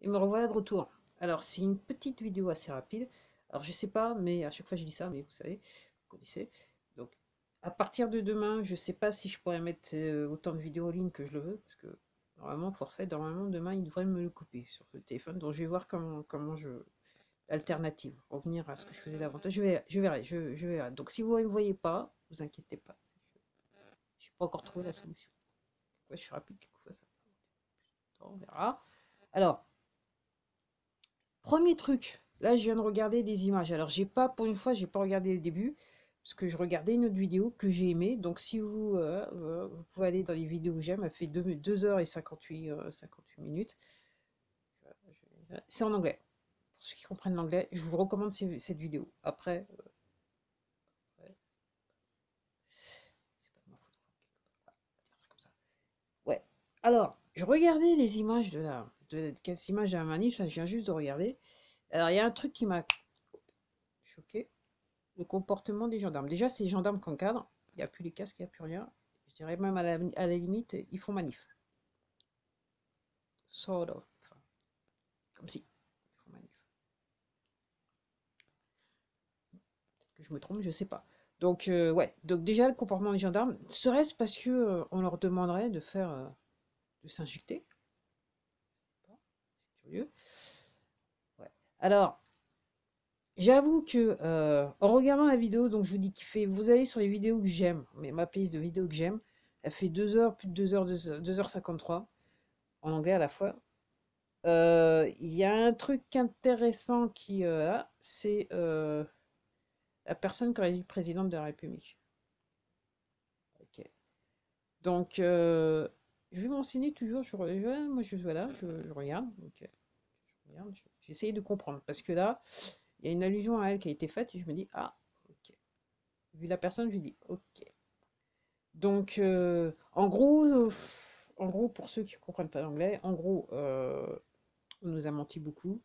Et me revoilà de retour. Alors, c'est une petite vidéo assez rapide. Alors, je sais pas, mais à chaque fois je dis ça, mais vous savez, vous connaissez. Donc, à partir de demain, je sais pas si je pourrais mettre autant de vidéos en ligne que je le veux, parce que normalement, forfait, normalement, demain, il devrait me le couper sur le téléphone. Donc, je vais voir comment je. Alternative, revenir à ce que je faisais davantage. Je verrai. Donc, si vous ne me voyez pas, vous inquiétez pas. Je n'ai pas encore trouvé la solution. Ouais, je suis rapide, quelquefois ça. On verra. Alors, premier truc, là je viens de regarder des images. Alors j'ai pas, pour une fois, j'ai pas regardé le début, parce que je regardais une autre vidéo que j'ai aimée. Donc si vous pouvez aller dans les vidéos que j'aime, elle fait 2 heures et 58 minutes. C'est en anglais. Pour ceux qui comprennent l'anglais, je vous recommande cette vidéo. Après, ouais, c'est pas de ma faute. On va dire ça comme ça. Ouais. Alors, je regardais les images quelles images de la manif, là, je viens juste de regarder. Alors, il y a un truc qui m'a choqué. Le comportement des gendarmes. Déjà, c'est les gendarmes qu'on cadre. Il n'y a plus les casques, il n'y a plus rien. Je dirais même à la limite, ils font manif. Sort of. Enfin, comme si. Ils font manif. Peut-être que je me trompe, je ne sais pas. Donc, ouais. Donc, déjà, le comportement des gendarmes, serait-ce parce que on leur demanderait de s'injecter. C'est curieux. Ouais. Alors, j'avoue que en regardant la vidéo, donc je vous dis qu'il fait, vous allez sur les vidéos que j'aime, mais ma playlist de vidéos que j'aime, elle fait 2 heures, plus de 2 heures, 2h53 en anglais à la fois. Il y a un truc intéressant qui c'est la personne qui est élue présidente de la République. Ok. Donc je vais m'enseigner toujours. Moi voilà, je regarde. Ok. Je regarde. J'essaye de comprendre parce que là, il y a une allusion à elle qui a été faite et je me dis ah ok. Vu la personne, je lui dis ok. Donc en gros, pour ceux qui ne comprennent pas l'anglais, en gros, on nous a menti beaucoup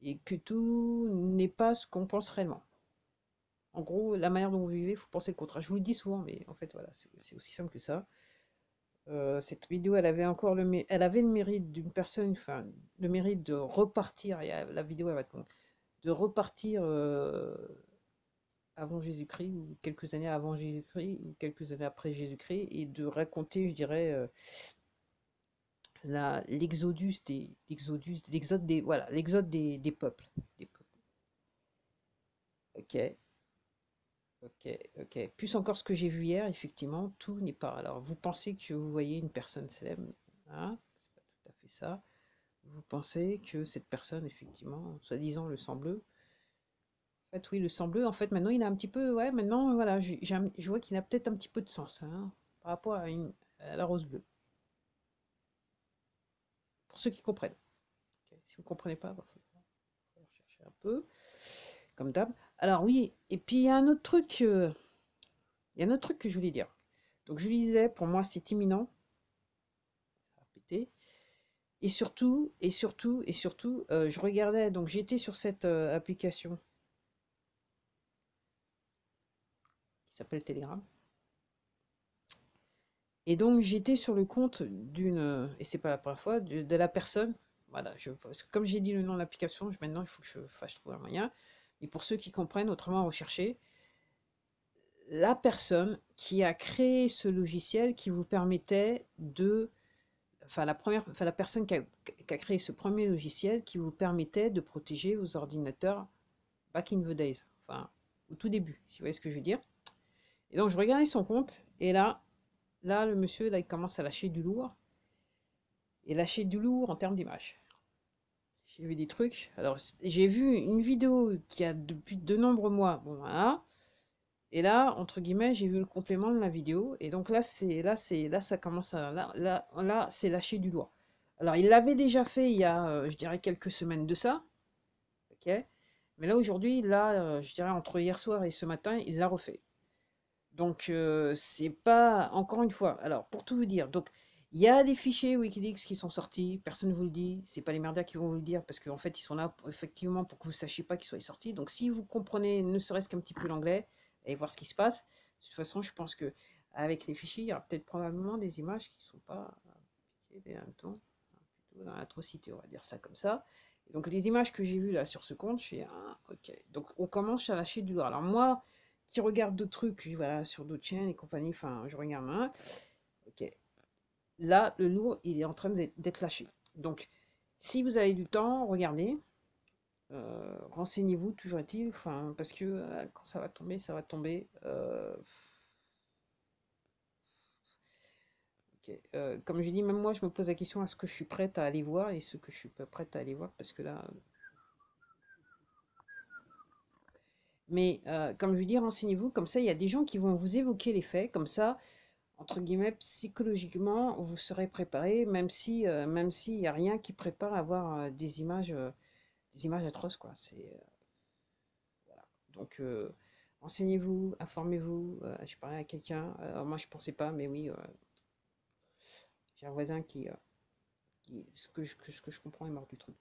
et que tout n'est pas ce qu'on pense réellement. En gros, la manière dont vous vivez, il faut penser le contraire. Je vous le dis souvent, mais en fait, voilà, c'est aussi simple que ça. Cette vidéo, elle avait le mérite d'une personne, enfin, le mérite de repartir, la vidéo, elle va être longue, de repartir avant Jésus-Christ, ou quelques années avant Jésus-Christ, ou quelques années après Jésus-Christ, et de raconter, je dirais, l'exode des peuples. Des peuples. Ok. Ok, ok. Plus encore ce que j'ai vu hier, effectivement, tout n'est pas. Alors, vous pensez que vous voyez une personne célèbre, hein? C'est pas tout à fait ça. Vous pensez que cette personne, effectivement, soi-disant le sang bleu, en fait, oui, le sang bleu, en fait, maintenant, il a un petit peu, ouais, maintenant, voilà, je vois qu'il a peut-être un petit peu de sens, hein, par rapport à la rose bleue. Pour ceux qui comprennent. Ok. Si vous ne comprenez pas, il va falloir chercher un peu, comme d'hab. Alors, oui, et puis il y a un autre truc que je voulais dire. Donc, je lui disais, pour moi, c'est imminent. Ça va péter. Et surtout, je regardais, donc j'étais sur cette application qui s'appelle Telegram. Et donc j'étais sur le compte et c'est pas la première fois, de la personne. Voilà, parce que comme j'ai dit le nom de l'application, maintenant il faut que je fasse trouver un moyen. Et pour ceux qui comprennent, autrement rechercher, la personne qui a créé ce logiciel qui vous permettait la personne qui a créé ce premier logiciel qui vous permettait de protéger vos ordinateurs back in the days, enfin, au tout début, si vous voyez ce que je veux dire. Et donc, je regardais son compte, et là, le monsieur, là, il commence à lâcher du lourd, et lâcher du lourd en termes d'image. J'ai vu des trucs. Alors, j'ai vu une vidéo qui a depuis de nombreux mois, bon, voilà. Et là, entre guillemets, j'ai vu le complément de la vidéo, et donc là, ça commence là, c'est lâcher du lourd. Alors, il l'avait déjà fait il y a, je dirais, quelques semaines de ça, ok. Mais là, aujourd'hui, là, je dirais, entre hier soir et ce matin, il l'a refait. Donc, c'est pas encore une fois, alors pour tout vous dire, donc il y a des fichiers Wikileaks qui sont sortis, personne ne vous le dit, c'est pas les merdias qui vont vous le dire parce qu'en fait ils sont là effectivement pour que vous sachiez pas qu'ils soient sortis. Donc si vous comprenez ne serait-ce qu'un petit peu l'anglais et voir ce qui se passe, de toute façon je pense que avec les fichiers il y aura peut-être probablement des images qui sont pas des hannetons, dans l'atrocité, on va dire ça comme ça. Et donc les images que j'ai vues là sur ce compte, je fais ah, ok. Donc on commence à lâcher du lourd. Alors moi, qui regarde d'autres trucs, voilà, sur d'autres chaînes et compagnie, enfin je regarde un, ok. Là, le lourd, il est en train d'être lâché. Donc si vous avez du temps, regardez. Renseignez-vous, toujours est-il, enfin, parce que quand ça va tomber, ça va tomber. Ok. Comme je dis, même moi, je me pose la question, est-ce que je suis prête à aller voir et ce que je suis pas prête à aller voir, parce que là. Mais comme je dis, renseignez-vous, comme ça, il y a des gens qui vont vous évoquer les faits, comme ça, entre guillemets, psychologiquement, vous serez préparé, même s'il n'y a rien qui prépare à avoir des images atroces, quoi. Voilà. Donc, renseignez-vous, informez-vous. Je parlais à quelqu'un, moi je pensais pas, mais oui, j'ai un voisin ce que je comprends, est mort du truc.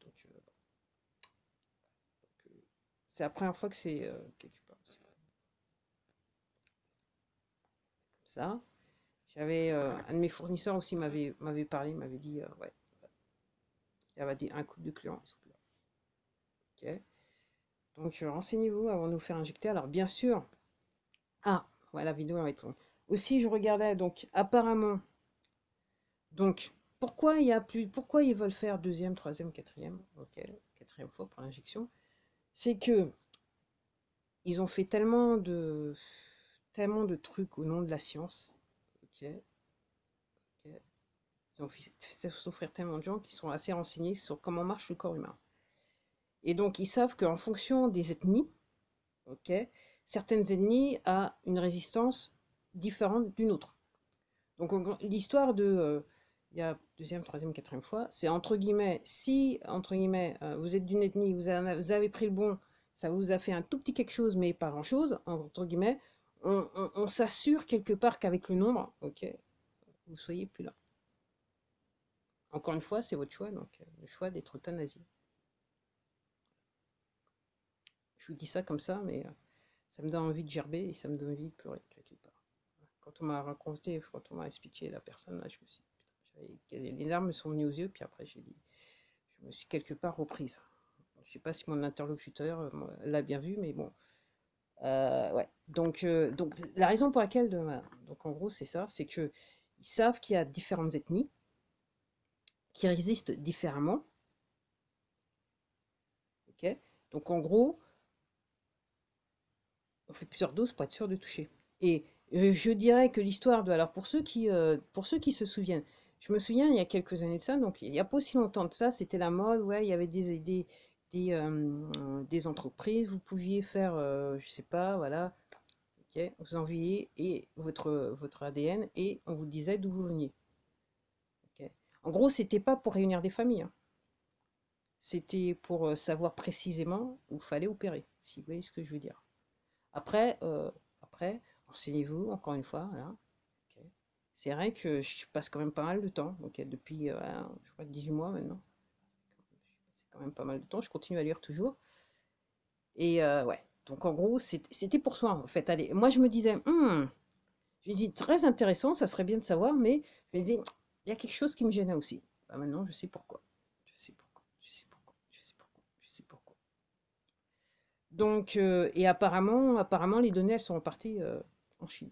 C'est la première fois que c'est quelque part. Comme ça. J'avais un de mes fournisseurs aussi m'avait parlé, m'avait dit ouais, il y avait un coup de client. Ok. Donc renseignez-vous avant de nous faire injecter. Alors bien sûr, ah ouais, la vidéo va être longue. Aussi je regardais donc apparemment donc pourquoi ils veulent faire deuxième, troisième, quatrième, ok, quatrième fois pour l'injection, c'est que ils ont fait tellement de trucs au nom de la science, ok, ok. Ils ont fait souffrir tellement de gens qui sont assez renseignés sur comment marche le corps humain. Et donc, ils savent qu'en fonction des ethnies, ok, certaines ethnies ont une résistance différente d'une autre. Donc, l'histoire il y a deuxième, troisième, quatrième fois, c'est entre guillemets, si, entre guillemets, vous êtes d'une ethnie, vous avez pris le bon, ça vous a fait un tout petit quelque chose, mais pas grand-chose, entre guillemets, on s'assure quelque part qu'avec le nombre, ok, vous soyez plus là. Encore une fois, c'est votre choix, donc le choix d'être euthanasie. Je vous dis ça comme ça, mais ça me donne envie de gerber et ça me donne envie de pleurer quelque part. Quand on m'a raconté, quand on m'a expliqué la personne, là, je me suis dit, les larmes me sont venues aux yeux, puis après, je me suis quelque part reprise. Je ne sais pas si mon interlocuteur l'a bien vu, mais bon. Ouais. Donc, la raison pour laquelle, donc en gros, c'est ça, c'est que ils savent qu'il y a différentes ethnies qui résistent différemment. Ok. Donc en gros, on fait plusieurs doses pour être sûr de toucher. Et je dirais que l'histoire de... Alors pour ceux qui se souviennent, je me souviens il y a quelques années de ça, donc il n'y a pas aussi longtemps de ça, c'était la mode, ouais, il y avait des entreprises, vous pouviez faire, je sais pas, voilà, ok, vous envoyiez et votre ADN et on vous disait d'où vous veniez. Ok. En gros, c'était pas pour réunir des familles, hein. C'était pour savoir précisément où il fallait opérer, si vous voyez ce que je veux dire. Après, après, renseignez-vous, encore une fois, voilà. Ok. C'est vrai que je passe quand même pas mal de temps, ok, depuis, je crois, 18 mois maintenant. C'est quand même pas mal de temps, je continue à lire toujours. Et ouais, donc en gros, c'était pour soi, en fait. Allez, moi, je me disais, je me dis, très intéressant, ça serait bien de savoir, mais je me disais, il y a quelque chose qui me gênait aussi. Bah, maintenant, je sais pourquoi. Je sais pourquoi. Je sais pourquoi. Je sais pourquoi. Je sais pourquoi. Donc, et apparemment, les données, elles sont reparties en Chine.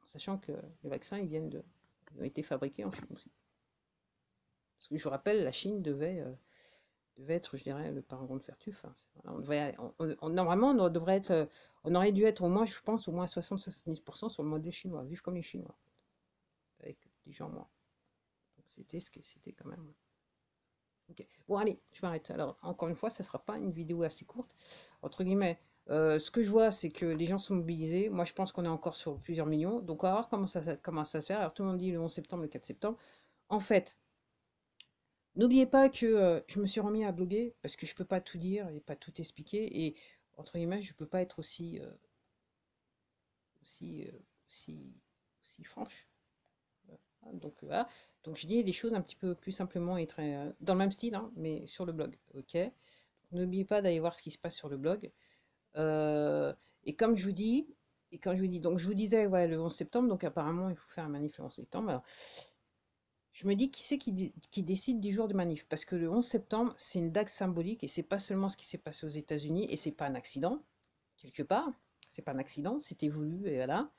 Sachant que les vaccins, ils ont été fabriqués en Chine aussi. Parce que je vous rappelle, la Chine devait être, je dirais, le parangon de Fertuf. Hein. Normalement, on aurait dû être au moins, je pense, au moins 60-70% sur le modèle chinois, vivre comme les Chinois, avec des gens moins. Donc c'était ce que c'était quand même. Ok. Bon, allez, je m'arrête. Alors, encore une fois, ça ne sera pas une vidéo assez courte. Entre guillemets, ce que je vois, c'est que les gens sont mobilisés. Moi, je pense qu'on est encore sur plusieurs millions. Donc, on va voir comment ça se fait. Alors, tout le monde dit le 11 septembre, le 4 septembre. En fait, n'oubliez pas que je me suis remis à bloguer parce que je ne peux pas tout dire et pas tout expliquer. Et, entre guillemets, je ne peux pas être aussi, aussi, aussi franche. Donc, voilà. Donc, je dis des choses un petit peu plus simplement et très dans le même style, hein, mais sur le blog. Ok. N'oubliez pas d'aller voir ce qui se passe sur le blog. Euh, et comme je vous dis, donc je vous disais, ouais, le 11 septembre, donc apparemment, il faut faire un manif le 11 septembre. Alors, Je me dis, qui c'est qui décide du jour de manif? Parce que le 11 septembre, c'est une date symbolique et c'est pas seulement ce qui s'est passé aux États-Unis et c'est pas un accident, quelque part. C'est pas un accident, c'était voulu et voilà.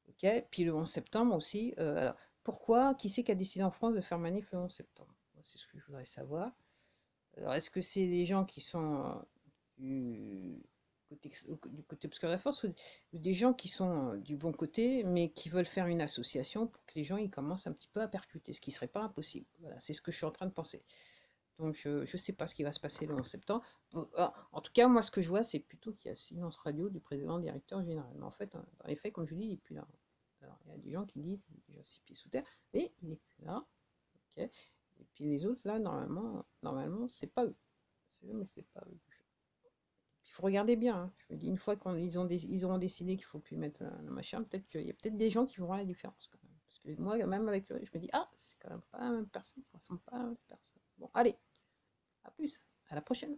Ok. Puis le 11 septembre aussi. Alors, pourquoi? Qui c'est qui a décidé en France de faire manif le 11 septembre? C'est ce que je voudrais savoir. Alors, est-ce que c'est les gens qui sont du du côté obscur de la force ou des gens qui sont du bon côté, mais qui veulent faire une association pour que les gens ils commencent un petit peu à percuter, ce qui serait pas impossible. Voilà, c'est ce que je suis en train de penser. Donc, je ne sais pas ce qui va se passer le 11 septembre. En tout cas, moi, ce que je vois, c'est plutôt qu'il y a silence radio du président directeur général. Mais en fait, dans les faits, comme je dis, il n'est plus là. Alors, il y a des gens qui disent qu'il est déjà 6 pieds sous terre, mais il n'est plus là. Ok. Et puis les autres, là, normalement c'est pas eux. C'est eux, mais c'est pas eux. Il faut regarder bien. Hein. Je me dis, une fois ils auront décidé qu'il ne faut plus mettre le machin, peut-être qu'il y a peut-être des gens qui vont voir la différence quand même. Parce que moi, même avec je me dis, ah, c'est quand même pas la même personne, ça ressemble pas à la même personne. Bon, allez, à plus, à la prochaine.